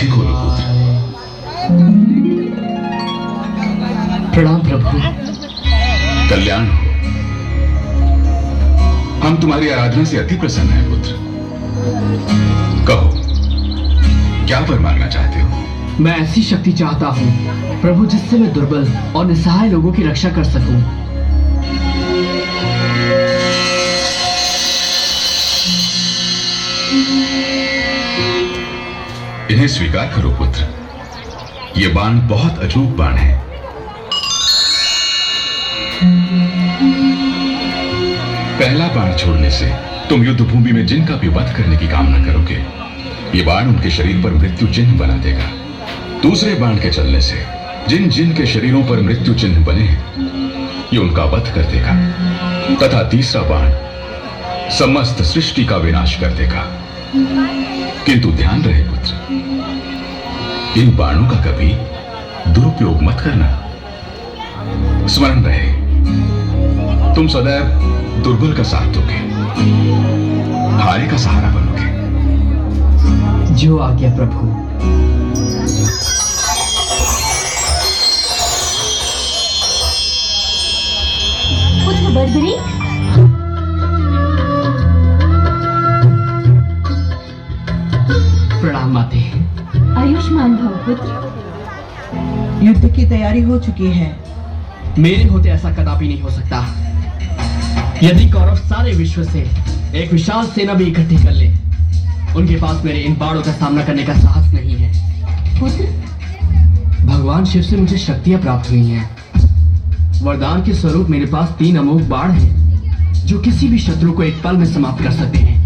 आंखें खोलो पुत्र। प्रणाम प्रभु। कल्याण हो। हम तुम्हारी आराधना से अति प्रसन्न हैं पुत्र। कहो, क्या वर मांगना चाहते हो? मैं ऐसी शक्ति चाहता हूँ प्रभु जिससे मैं दुर्बल और निसहाय लोगों की रक्षा कर सकूं। इन्हें स्वीकार करो पुत्र। ये बाण बहुत अचूक बाण है। पहला बाण छोड़ने से तुम युद्ध भूमि में जिनका भी वध करने की कामना करोगे, ये बाण उनके शरीर पर मृत्यु चिन्ह बना देगा। दूसरे बाण के चलने से जिन जिन के शरीरों पर मृत्यु चिन्ह बने हैं, ये उनका वध कर देगा। तथा तीसरा बाण समस्त सृष्टि का विनाश कर देगा। किंतु ध्यान रहे पुत्र, इन बाणों का कभी दुरुपयोग मत करना। स्मरण रहे, तुम सदैव दुर्बल का साथ दोगे, हारे का सहारा बनोगे। जो आज्ञा प्रभु। पुत्र बर्बरी, प्रणाम माते। आयुष्मान भव पुत्र। युद्ध की तैयारी हो चुकी है। मेरे होते ऐसा कदापि नहीं हो सकता। यदि कौरव सारे विश्व से एक विशाल सेना भी इकट्ठी कर ले, उनके पास मेरे इन बाणों का सामना करने का साहस नहीं है। पुत्र, भगवान शिव से मुझे शक्तियां प्राप्त हुई हैं। वरदान के स्वरूप मेरे पास 3 अमोघ बाण हैं, जो किसी भी शत्रु को एक पल में समाप्त कर सकते हैं।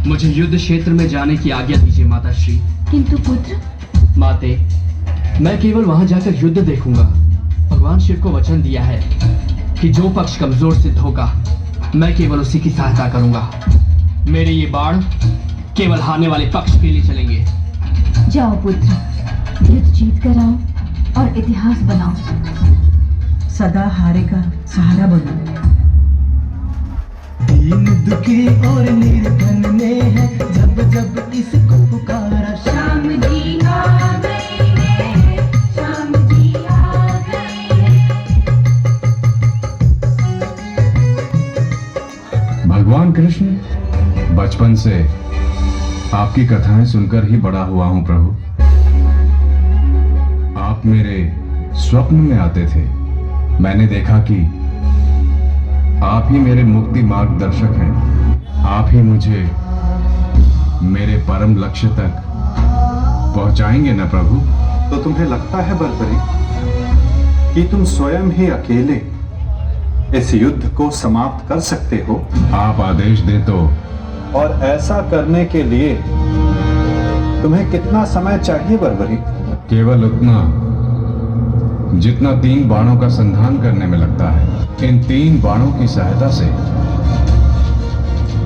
मुझे युद्ध क्षेत्र में जाने की आज्ञा दीजिए माता श्री। किंतु पुत्र, माते, मैं केवल वहां जाकर युद्ध देखूंगा। भगवान शिव को वचन दिया है कि जो पक्ष कमजोर सिद्ध होगा, मैं केवल उसी की सहायता करूंगा। मेरे ये बाण केवल हारने वाले पक्ष के लिए चलेंगे। जाओ पुत्र, युद्ध जीत कर आओ और इतिहास बनाओ। सदा हारे का सहारा बनो। दीन दुखी और निर्धन ने है जब जब इसको पुकारा। श्याम जी आ गए हैं, श्याम जी आ गए हैं। भगवान कृष्ण, बचपन से आपकी कथाएं सुनकर ही बड़ा हुआ हूं प्रभु। आप मेरे स्वप्न में आते थे। मैंने देखा कि आप ही मेरे मुक्ति मार्गदर्शक हैं। आप ही मुझे मेरे परम लक्ष्य तक पहुंचाएंगे ना प्रभु? तो तुम्हें लगता है बर्बरी कि तुम स्वयं ही अकेले इस युद्ध को समाप्त कर सकते हो? आप आदेश दे तो। और ऐसा करने के लिए तुम्हें कितना समय चाहिए बर्बरी? केवल उतना जितना 3 बाणों का संधान करने में लगता है। इन 3 बाणों की सहायता से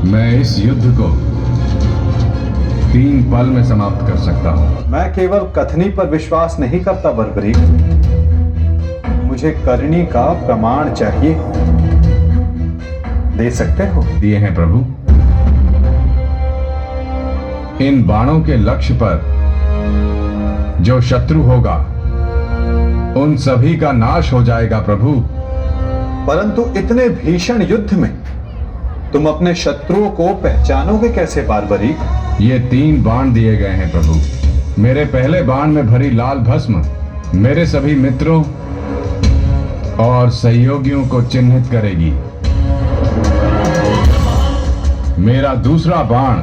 मैं इस युद्ध को 3 पल में समाप्त कर सकता हूं। मैं केवल कथनी पर विश्वास नहीं करता बर्बरी, मुझे करनी का प्रमाण चाहिए। दे सकते हो? दिए हैं प्रभु। इन बाणों के लक्ष्य पर जो शत्रु होगा, उन सभी का नाश हो जाएगा प्रभु। परंतु इतने भीषण युद्ध में तुम अपने शत्रुओं को पहचानोगे कैसे बर्बरी? ये 3 बाण दिए गए हैं प्रभु। मेरे पहले बाण में भरी लाल भस्म मेरे सभी मित्रों और सहयोगियों को चिन्हित करेगी। मेरा दूसरा बाण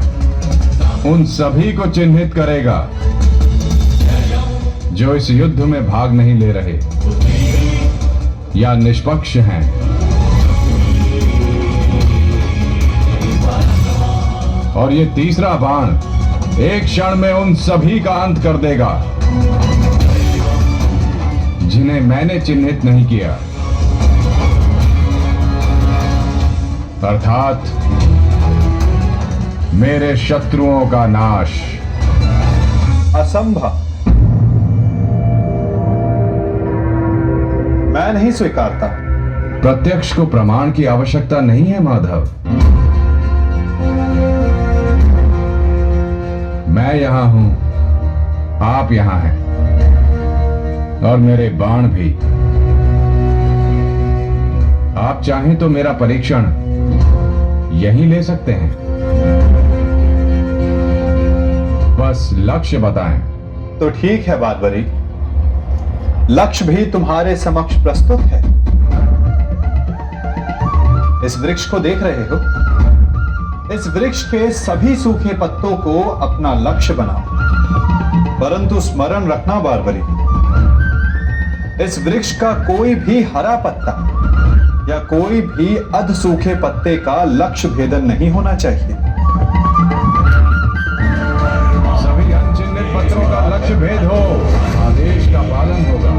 उन सभी को चिन्हित करेगा जो इस युद्ध में भाग नहीं ले रहे या निष्पक्ष हैं। और ये तीसरा बाण एक क्षण में उन सभी का अंत कर देगा जिन्हें मैंने चिन्हित नहीं किया, अर्थात मेरे शत्रुओं का नाश। असंभव, मैं नहीं स्वीकारता। प्रत्यक्ष को प्रमाण की आवश्यकता नहीं है माधव। मैं यहां हूं आप यहां हैं और मेरे बाण भी। आप चाहें तो मेरा परीक्षण यहीं ले सकते हैं। बस लक्ष्य बताएं। तो ठीक है बारबरी, लक्ष्य भी तुम्हारे समक्ष प्रस्तुत है। इस वृक्ष को देख रहे हो? इस वृक्ष के सभी सूखे पत्तों को अपना लक्ष्य बनाओ। परंतु स्मरण रखना बारबरी, इस वृक्ष का कोई भी हरा पत्ता या कोई भी अध सूखे पत्ते का लक्ष्य भेदन नहीं होना चाहिए। सभी अनचिन्हित पत्रों का लक्ष्य भेद हो, आदेश का पालन होगा।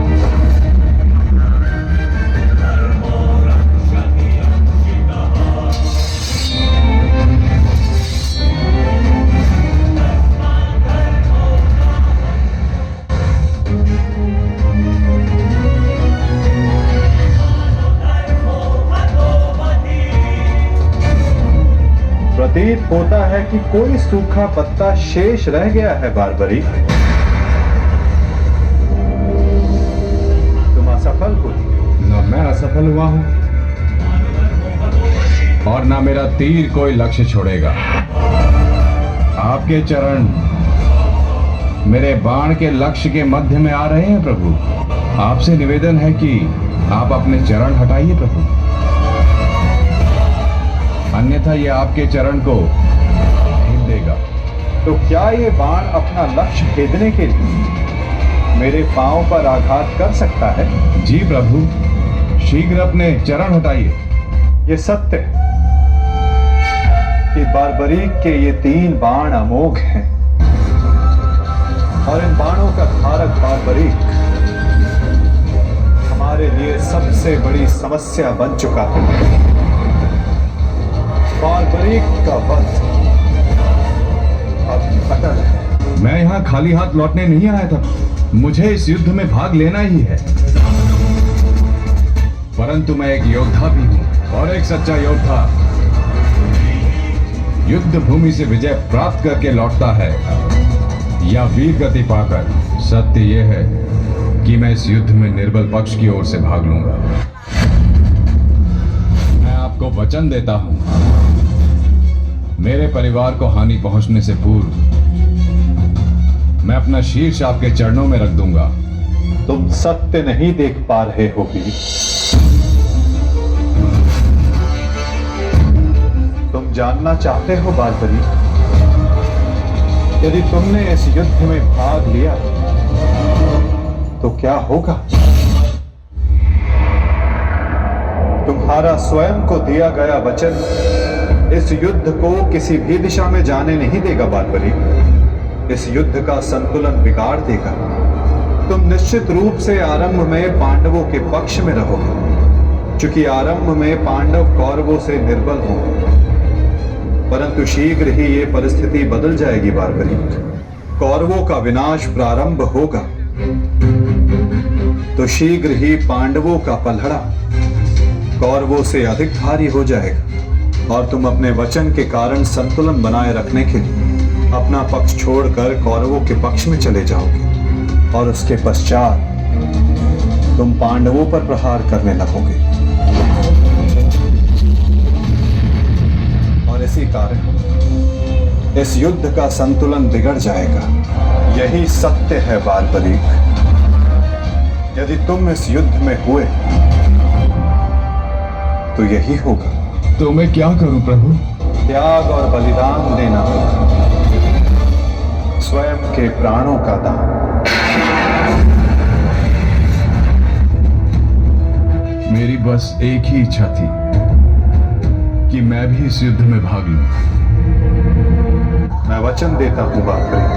प्रतीत होता है कि कोई सूखा पत्ता शेष रह गया है बारबरी। तुम असफल हुई। न मैं असफल हुआ हूं और ना मेरा तीर कोई लक्ष्य छोड़ेगा। आपके चरण मेरे बाण के लक्ष्य के मध्य में आ रहे हैं प्रभु। आपसे निवेदन है कि आप अपने चरण हटाइए प्रभु, अन्यथा यह आपके चरण को भेद देगा। तो क्या ये बाण अपना लक्ष्य भेदने के लिए मेरे पांव पर आघात कर सकता है? जी प्रभु, शीघ्र अपने चरण हटाइए। ये सत्य है कि बारबरीक के ये 3 बाण अमोघ हैं और इन बाणों का धारक बारबरीक हमारे लिए सबसे बड़ी समस्या बन चुका है। बारबरीक का वध अब अटल है। मैं यहाँ खाली हाथ लौटने नहीं आया था। मुझे इस युद्ध में भाग लेना ही है। परंतु मैं एक योद्धा भी हूँ और एक सच्चा योद्धा युद्ध भूमि से विजय प्राप्त करके लौटता है या वीर गति पाकर। सत्य यह है कि मैं इस युद्ध में निर्बल पक्ष की ओर से भाग लूंगा। मैं आपको वचन देता हूं, मेरे परिवार को हानि पहुंचने से पूर्व मैं अपना शीर्ष आपके चरणों में रख दूंगा। तुम सत्य नहीं देख पा रहे हो वीर। तुम जानना चाहते हो बारबरी, यदि तुमने इस युद्ध में भाग लिया तो क्या होगा? तुम्हारा स्वयं को दिया गया वचन इस युद्ध को किसी भी दिशा में जाने नहीं देगा बारबरी। इस युद्ध का संतुलन बिगाड़ देगा। तुम निश्चित रूप से आरंभ में पांडवों के पक्ष में रहोगे, क्योंकि आरंभ में पांडव कौरवों से निर्बल होंगे। परंतु शीघ्र ही ये परिस्थिति बदल जाएगी बारबरी। कौरवों का विनाश प्रारंभ होगा तो शीघ्र ही पांडवों का पलड़ा कौरवों से अधिक भारी हो जाएगा और तुम अपने वचन के कारण संतुलन बनाए रखने के लिए अपना पक्ष छोड़कर कौरवों के पक्ष में चले जाओगे और उसके पश्चात तुम पांडवों पर प्रहार करने लगोगे। और इसी कारण इस युद्ध का संतुलन बिगड़ जाएगा। यही सत्य है बारबरीक। यदि तुम इस युद्ध में हुए तो यही होगा। तो मैं क्या करूं प्रभु? त्याग और बलिदान देना होगा, स्वयं के प्राणों का दान। मेरी बस एक ही इच्छा थी कि मैं भी इस युद्ध में भाग लूं। मैं वचन देता हूं बारबरीक,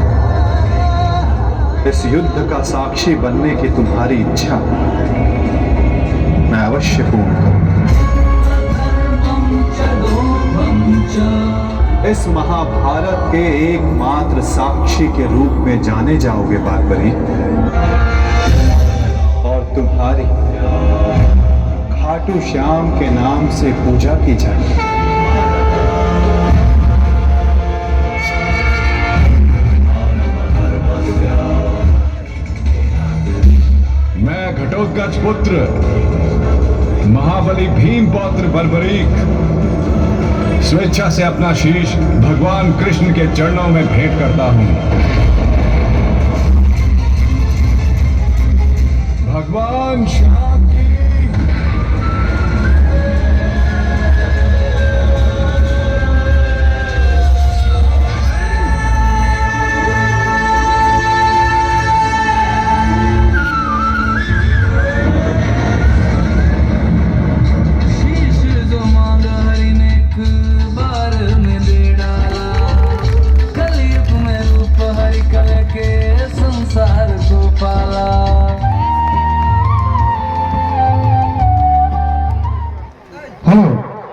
इस युद्ध का साक्षी बनने की तुम्हारी इच्छा मैं अवश्य पूर्ण करूंगा। इस महाभारत के एकमात्र साक्षी के रूप में जाने जाओगे बारबरी, और तुम्हारी खाटू श्याम के नाम से पूजा की जाएगी। राजपुत्र महाबली भीम पौत्र बर्बरीक स्वेच्छा से अपना शीश भगवान कृष्ण के चरणों में भेंट करता हूं। भगवान श्याम